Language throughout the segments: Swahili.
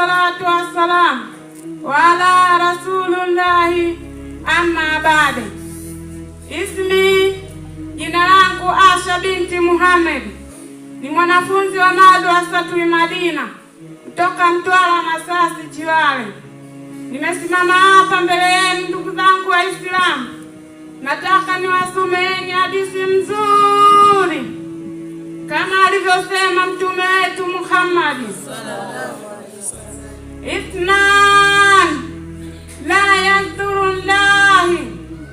wassalatu wassalam wa ala rasulillahi amma baada. Ismi, jina langu Asha binti Muhammad, ni mwanafunzi wa Madrasatu Madina kutoka Mtwara Masasi Chiwale. Nimesimama hapa mbele yenu ndugu zangu Waislamu, nataka niwasomeeni hadithi mzuri kama alivyosema mtume wetu Muhammad Ithnan la yanzuru llahi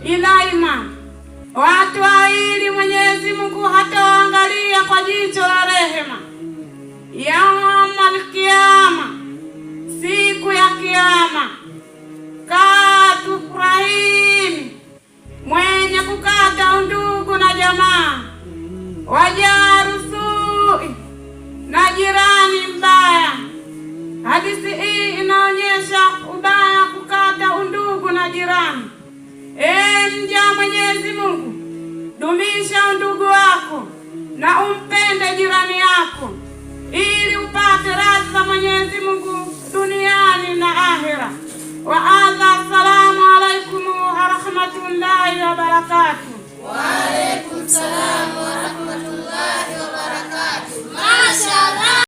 ilaihima, watu wawili Mwenyezi Mungu hatawaangalia kwa jicho la rehema. Yaumal kiyama, siku ya kiyama. Katu Ibrahim, mwenye kukata undugu na jamaa. Wajarusui, na jirani mbaya. Hadithi hii inaonyesha ubaya kukata undugu na jirani. Mja Mwenyezi Mungu, dumisha undugu wako na umpende jirani yako ili upate radhi za Mwenyezi Mungu duniani na akhera. Wa adha, assalamu alaikum wa rahmatullahi wa barakatuh. Wa alaikum salam wa rahmatullahi wa barakatuh. Mashallah.